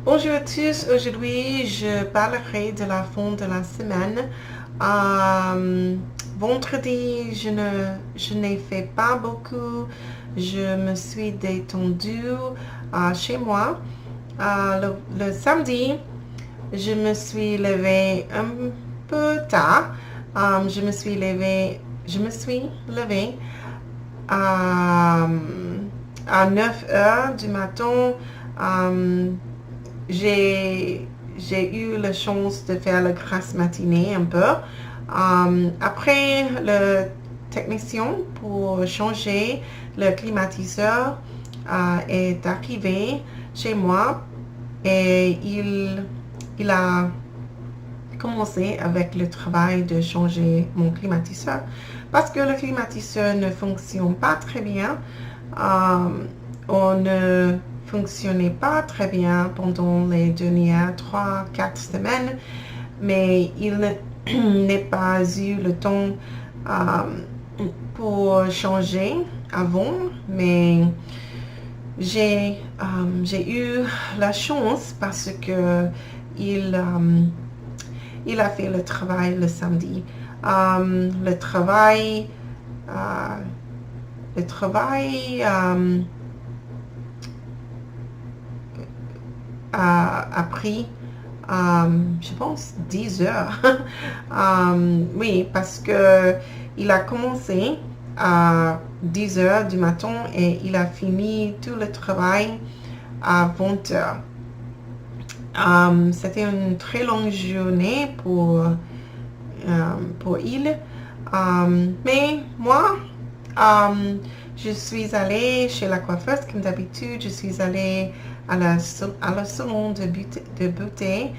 Bonjour à tous, aujourd'hui je parlerai de la fin de la semaine. Vendredi, je n'ai fait pas beaucoup, je me suis détendue chez moi. Le samedi, je me suis levée un peu tard. Je me suis levée à 9 heures du matin. Um, j'ai eu la chance de faire la grasse matinée un peu. Après, le technicien pour changer le climatiseur est arrivé chez moi et il a commencé avec le travail de changer mon climatiseur parce que le climatiseur ne fonctionne pas très bien. On ne fonctionnait pas très bien pendant les dernières 3-4 semaines, mais il n'est pas eu le temps pour changer avant, mais j'ai eu la chance parce que il a fait le travail le samedi. Le travail a pris, je pense, 10 heures. Oui, parce que il a commencé à 10 heures du matin et il a fini tout le travail à 20 heures. C'était une très longue journée pour il. Mais moi, je suis allée chez la coiffeuse comme d'habitude. Je suis allée à la salon de beauté.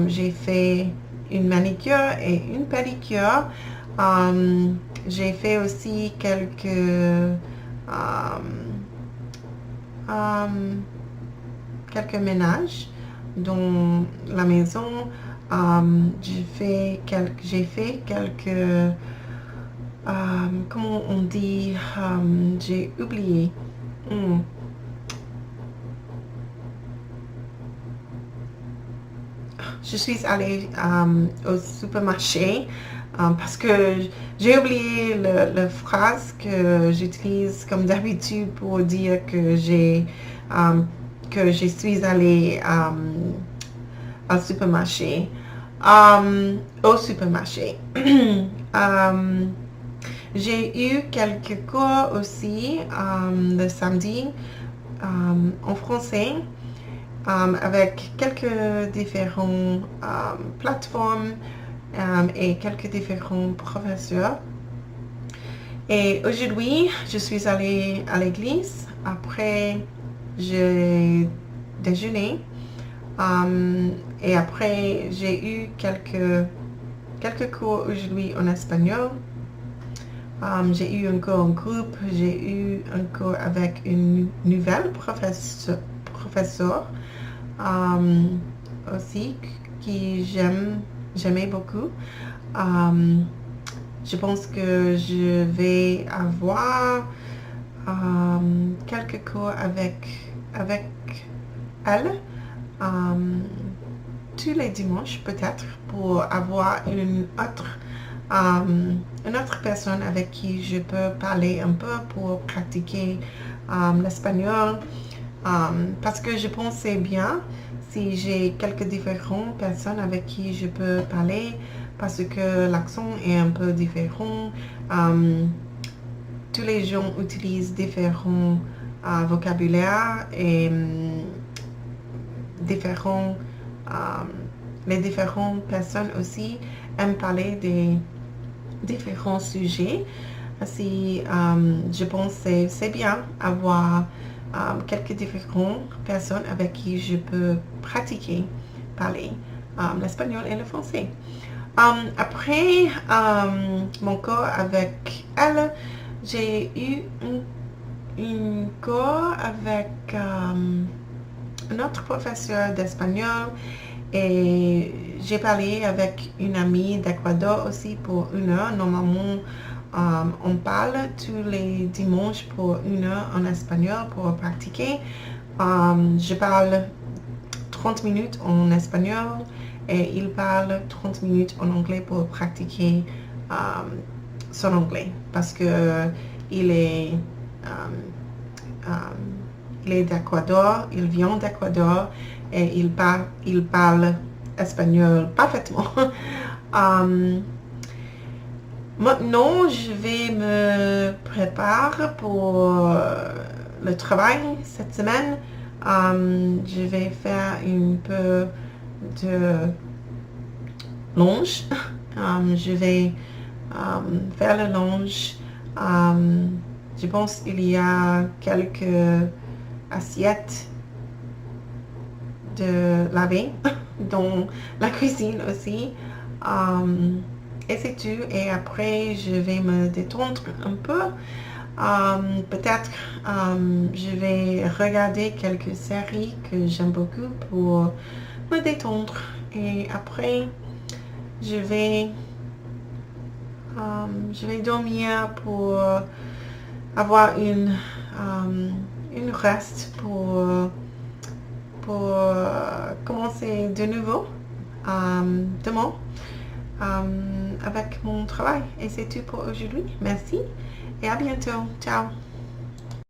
J'ai fait une manicure et une pédicure. J'ai fait aussi quelques ménages dans la maison. J'ai fait quelques comment on dit, j'ai oublié. Je suis allée au supermarché parce que j'ai oublié la phrase que j'utilise comme d'habitude pour dire que je suis allée au supermarché. J'ai eu quelques cours aussi le samedi en français avec quelques différentes plateformes et quelques différents professeurs. Et aujourd'hui, je suis allée à l'église. Après, j'ai déjeuné. Et après, j'ai eu quelques cours aujourd'hui en espagnol. J'ai eu un cours en groupe. J'ai eu un cours avec une nouvelle professeure aussi qui j'aimais beaucoup. Je pense que je vais avoir quelques cours avec elle tous les dimanches peut-être pour avoir une autre personne avec qui je peux parler un peu pour pratiquer l'espagnol. Parce que je pensais bien si j'ai quelques différentes personnes avec qui je peux parler parce que l'accent est un peu différent. Tous les gens utilisent différents vocabulaires et les différentes personnes aussi aiment parler des différents sujets. Ainsi, je pense que c'est bien avoir quelques différentes personnes avec qui je peux parler l'espagnol et le français. Après mon cours avec elle, j'ai eu un cours avec un autre professeur d'espagnol et j'ai parlé avec une amie d'Ecuador aussi pour 1 heure. Normalement, on parle tous les dimanches pour 1 heure en espagnol pour pratiquer. Je parle 30 minutes en espagnol et il parle 30 minutes en anglais pour pratiquer son anglais parce que il est d'Équateur, il vient d'Équateur et il parle espagnol parfaitement. Maintenant, je vais me préparer pour le travail cette semaine. Je vais faire un peu de linge. Je vais faire le linge. Je pense qu'il y a quelques assiettes de laver dans la cuisine aussi. Et c'est tout. Et après, je vais me détendre un peu. Peut-être je vais regarder quelques séries que j'aime beaucoup pour me détendre. Et après, je vais dormir pour avoir une reste pour commencer de nouveau demain avec mon travail. Et c'est tout pour aujourd'hui. Merci et à bientôt. Ciao.